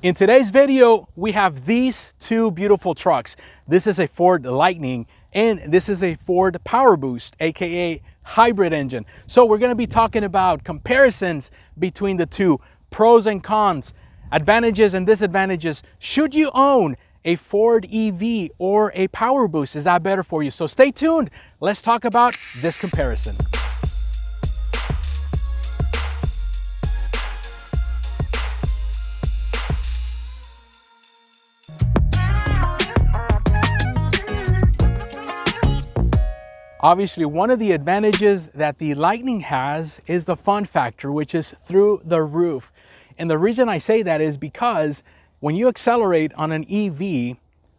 In today's video, we have these two beautiful trucks. This is a Ford Lightning and this is a Ford PowerBoost, aka hybrid engine. So we're going to be talking about comparisons between the two, pros and cons, advantages and disadvantages. Should you own a Ford EV or a PowerBoost? Is that better for you? So stay tuned. Let's talk about this comparison. Obviously, one of the advantages that the Lightning has is the fun factor, which is through the roof. And the reason I say that is because when you accelerate on an EV,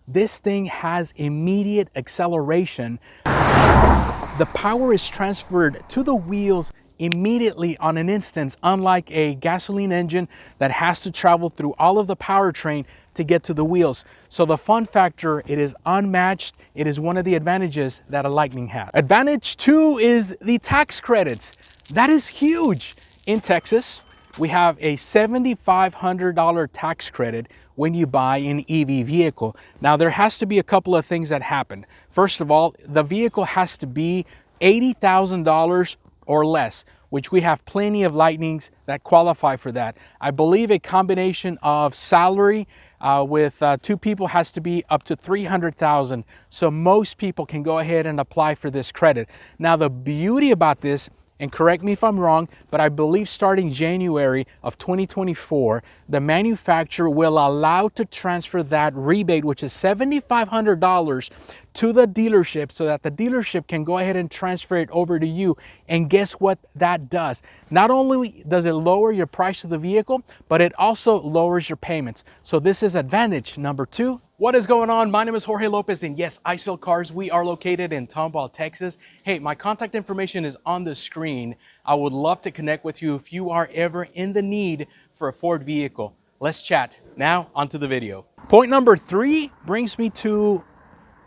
this thing has immediate acceleration. The power is transferred to the wheels immediately on an instant, unlike a gasoline engine that has to travel through all of the powertrain to get to the wheels. So the fun factor, it is unmatched. It is one of the advantages that a Lightning has. Advantage two is the tax credits. That is huge. In Texas, we have a $7,500 tax credit when you buy an EV vehicle. Now, there has to be a couple of things that happen. First of all, the vehicle has to be $80,000 or less, which we have plenty of Lightnings that qualify for that. I believe a combination of salary with two people has to be up to $300,000. So most people can go ahead and apply for this credit. Now, the beauty about this, and correct me if I'm wrong, but I believe starting January of 2024, the manufacturer will allow to transfer that rebate, which is $7,500, to the dealership so that the dealership can go ahead and transfer it over to you. And guess what that does? Not only does it lower your price of the vehicle, but it also lowers your payments. So this is advantage number two. What is going on? My name is Jorge Lopez, and yes, I sell cars. We are located in Tomball, Texas. Hey, my contact information is on the screen. I would love to connect with you if you are ever in the need for a Ford vehicle. Let's chat. Now, onto the video. Point number three brings me to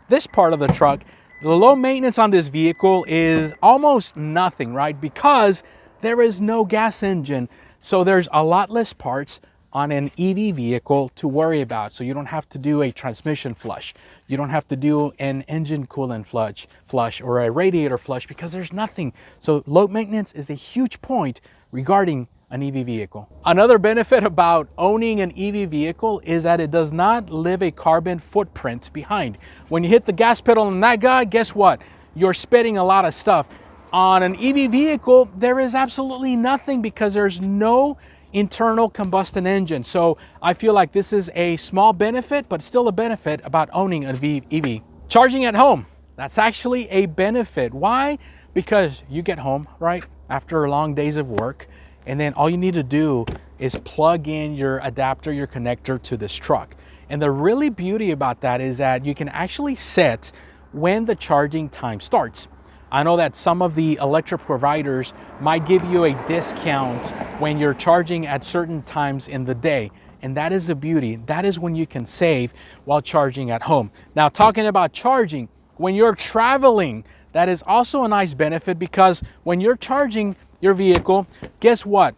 this part of the truck. The low maintenance on this vehicle is almost nothing, right? Because there is no gas engine. So there's a lot less parts on an EV vehicle to worry about. So you don't have to do a transmission flush. You don't have to do an engine coolant flush or a radiator flush because there's nothing. So low maintenance is a huge point regarding an EV vehicle. Another benefit about owning an EV vehicle is that it does not leave a carbon footprint behind. When you hit the gas pedal on that guy, guess what? You're spitting a lot of stuff. On an EV vehicle, there is absolutely nothing because there's no internal combustion engine. So I feel like this is a small benefit, but still a benefit about owning an EV. Charging at home, that's actually a benefit. Why? Because you get home, right, after long days of work, and then all you need to do is plug in your adapter, your connector to this truck. And the really beauty about that is that you can actually set when the charging time starts. I know that some of the electric providers might give you a discount when you're charging at certain times in the day. And that is the beauty. That is when you can save while charging at home. Now, talking about charging, when you're traveling, that is also a nice benefit because when you're charging your vehicle, guess what?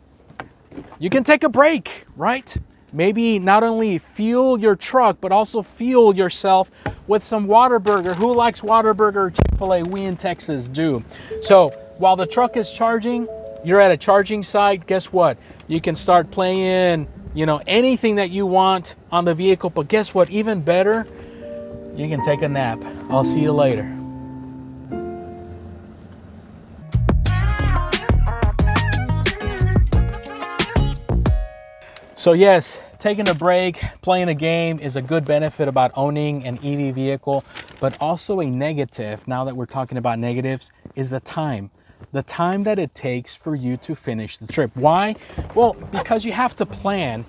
You can take a break, right? Maybe not only fuel your truck, but also fuel yourself with some Whataburger. Who likes Whataburger, Chick-fil-A? We in Texas do. So while the truck is charging, you're at a charging site, guess what? You can start playing, anything that you want on the vehicle. But guess what? Even better, you can take a nap. I'll see you later. So yes, taking a break, playing a game is a good benefit about owning an EV vehicle, but also a negative, now that we're talking about negatives, is the time. The time that it takes for you to finish the trip. Why? Well, because you have to plan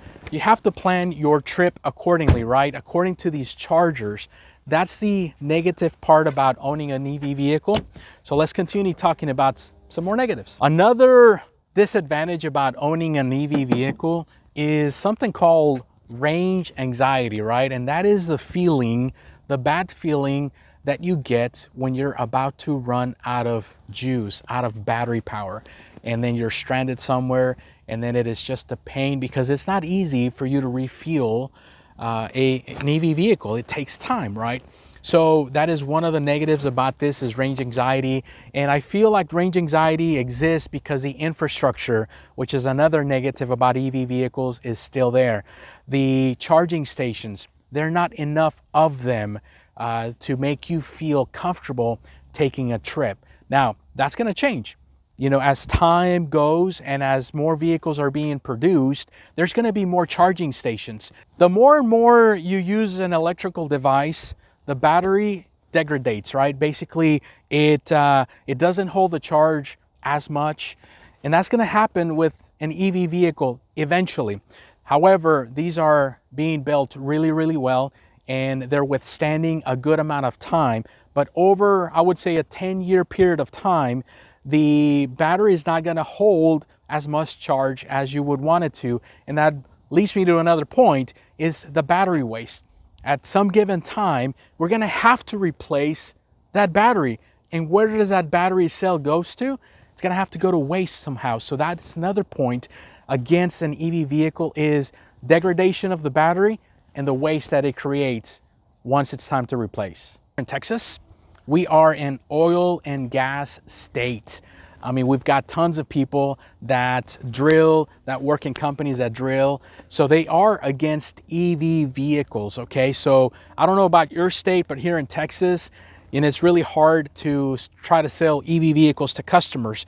your trip accordingly, right? According to these chargers. That's the negative part about owning an EV vehicle. So let's continue talking about some more negatives. Another disadvantage about owning an EV vehicle is something called range anxiety, right? And that is the feeling, the bad feeling that you get when you're about to run out of juice, out of battery power, and then you're stranded somewhere and then it is just a pain because it's not easy for you to refuel an EV vehicle. It takes time, right? So that is one of the negatives about this, is range anxiety. And I feel like range anxiety exists because the infrastructure, which is another negative about EV vehicles, is still there. The charging stations, there are not enough of them to make you feel comfortable taking a trip. Now, that's going to change. You know, as time goes and as more vehicles are being produced, there's going to be more charging stations. The more and more you use an electrical device, the battery degrades, right? Basically, it doesn't hold the charge as much, and that's going to happen with an EV vehicle eventually. However, these are being built really, really well, and they're withstanding a good amount of time. But over, I would say, a 10-year period of time, the battery is not going to hold as much charge as you would want it to. And that leads me to another point, is the battery waste. At some given time, we're going to have to replace that battery. And where does that battery cell goes to? It's going to have to go to waste somehow. So that's another point against an EV vehicle, is degradation of the battery and the waste that it creates once it's time to replace. In Texas, we are an oil and gas state. I mean, we've got tons of people that drill, that work in companies that drill. So they are against EV vehicles, okay? So I don't know about your state, but here in Texas, and it's really hard to try to sell EV vehicles to customers,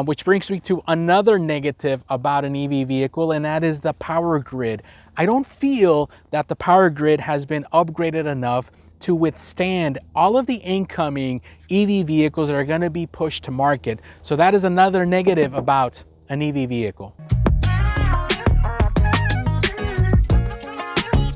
which brings me to another negative about an EV vehicle, and that is the power grid. I don't feel that the power grid has been upgraded enough to withstand all of the incoming EV vehicles that are going to be pushed to market. So that is another negative about an EV vehicle.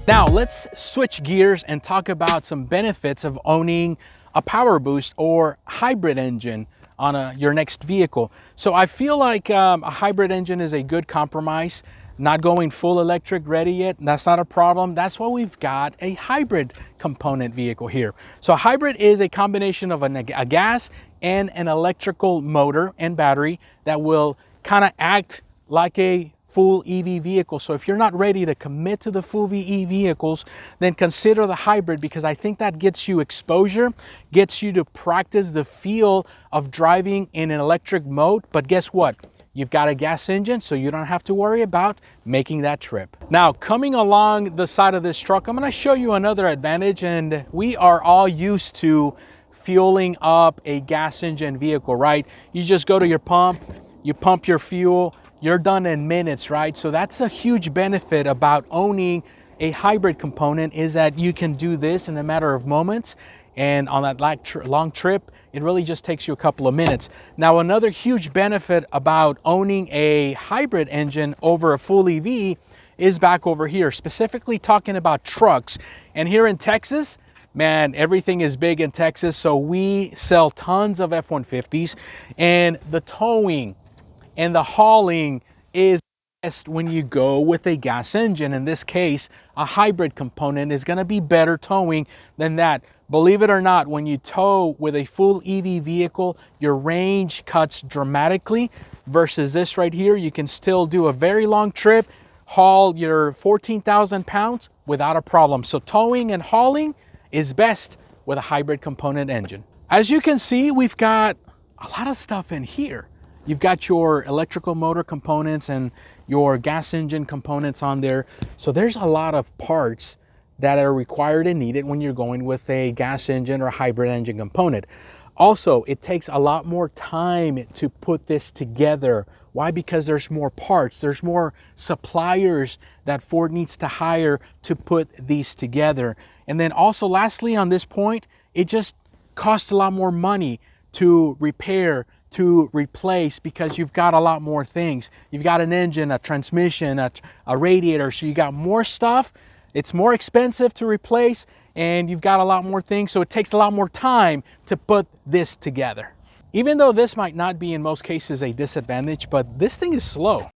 Now let's switch gears and talk about some benefits of owning a PowerBoost or hybrid engine on your next vehicle. So I feel like a hybrid engine is a good compromise. Not going full electric ready yet, that's not a problem. That's why we've got a hybrid component vehicle here. So a hybrid is a combination of a gas and an electrical motor and battery that will kind of act like a full EV vehicle. So if you're not ready to commit to the full EV vehicles, then consider the hybrid, because I think that gets you exposure, gets you to practice the feel of driving in an electric mode. But guess what? You've got a gas engine, so you don't have to worry about making that trip. Now, coming along the side of this truck, I'm gonna show you another advantage, and we are all used to fueling up a gas engine vehicle, right? You just go to your pump, you pump your fuel, you're done in minutes, right? So that's a huge benefit about owning a hybrid component, is that you can do this in a matter of moments. And on that long trip, it really just takes you a couple of minutes. Now, another huge benefit about owning a hybrid engine over a full EV is back over here, specifically talking about trucks. And here in Texas, man, everything is big in Texas. So we sell tons of F-150s, and the towing and the hauling is best when you go with a gas engine. In this case, a hybrid component is going to be better towing than that. Believe it or not, when you tow with a full EV vehicle, your range cuts dramatically versus this right here. You can still do a very long trip, haul your 14,000 pounds without a problem. So towing and hauling is best with a hybrid component engine. As you can see, we've got a lot of stuff in here. You've got your electrical motor components and your gas engine components on there. So there's a lot of parts that are required and needed when you're going with a gas engine or a hybrid engine component. Also, it takes a lot more time to put this together. Why? Because there's more parts, there's more suppliers that Ford needs to hire to put these together. And then also, lastly, on this point, it just costs a lot more money to repair, to replace, because you've got a lot more things. You've got an engine, a transmission, a radiator, so you got more stuff. It's more expensive to replace, and you've got a lot more things, so it takes a lot more time to put this together. Even though this might not be in most cases a disadvantage, but this thing is slow.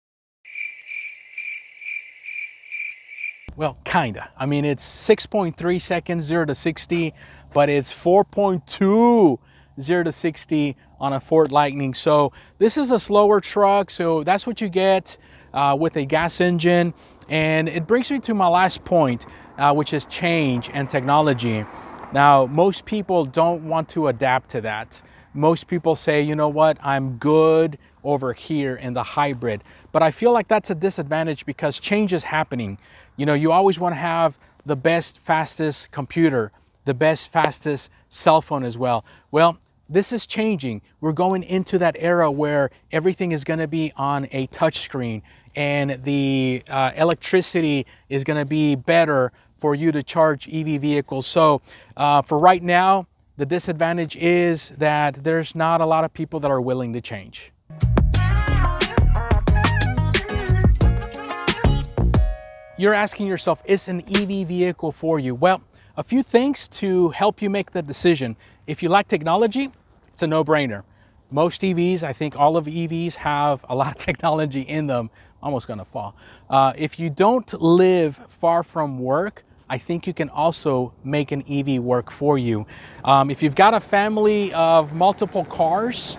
Well, kinda. I mean, it's 6.3 seconds 0 to 60, but it's 4.2 0 to 60 on a Ford Lightning. So this is a slower truck, so that's what you get. with a gas engine. And it brings me to my last point, which is change and technology. Now, most people don't want to adapt to that. Most people say, you know what, I'm good over here in the hybrid. But I feel like that's a disadvantage because change is happening. You know, you always want to have the best, fastest computer, the best, fastest cell phone as well. Well, this is changing. We're going into that era where everything is going to be on a touch screen, and the electricity is going to be better for you to charge EV vehicles. So for right now, the disadvantage is that there's not a lot of people that are willing to change. You're asking yourself, is an EV vehicle for you? Well, a few things to help you make the decision. If you like technology, it's a no-brainer. Most EVs, I think all of EVs have a lot of technology in them. Almost gonna fall. If you don't live far from work, I think you can also make an EV work for you. If you've got a family of multiple cars,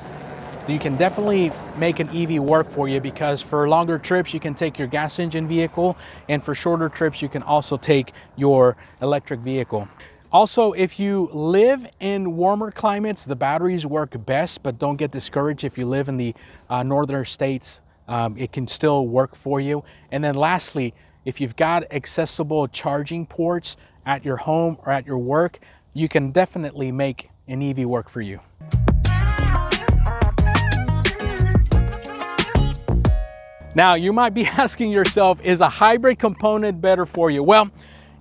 you can definitely make an EV work for you, because for longer trips you can take your gas engine vehicle, and for shorter trips you can also take your electric vehicle. Also, if you live in warmer climates, the batteries work best, but don't get discouraged if you live in the northern states. It can still work for you. And then lastly, if you've got accessible charging ports at your home or at your work, you can definitely make an EV work for you. Now, you might be asking yourself, is a hybrid component better for you? Well,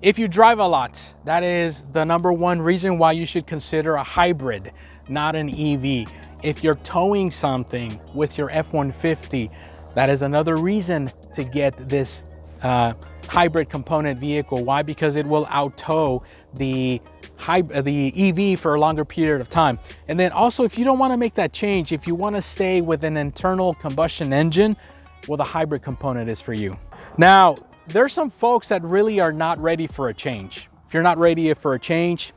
if you drive a lot, that is the number one reason why you should consider a hybrid, not an EV. If you're towing something with your F-150, that is another reason to get this hybrid component vehicle. Why? Because it will out-tow the EV for a longer period of time. And then also, if you don't want to make that change, if you want to stay with an internal combustion engine, well, the hybrid component is for you. Now, there's some folks that really are not ready for a change. If you're not ready for a change,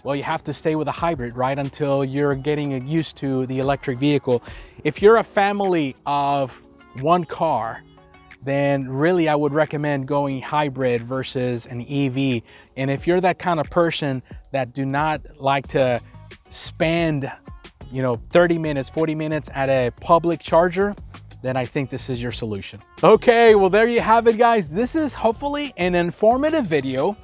well, you have to stay with a hybrid, right, until you're getting used to the electric vehicle. If you're a family of one car, then really I would recommend going hybrid versus an EV. And if you're that kind of person that do not like to spend, 30 minutes, 40 minutes at a public charger, then I think this is your solution. Okay, well, there you have it, guys. This is hopefully an informative video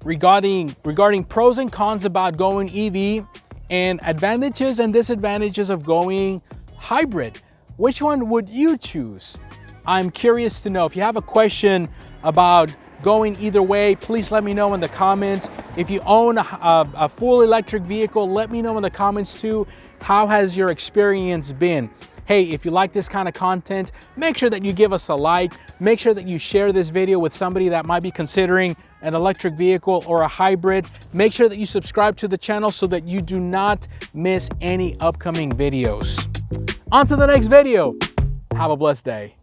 regarding pros and cons about going EV and advantages and disadvantages of going hybrid. Which one would you choose? I'm curious to know. If you have a question about going either way, please let me know in the comments. If you own a full electric vehicle, let me know in the comments too. How has your experience been? Hey, if you like this kind of content, make sure that you give us a like. Make sure that you share this video with somebody that might be considering an electric vehicle or a hybrid. Make sure that you subscribe to the channel so that you do not miss any upcoming videos. On to the next video. Have a blessed day.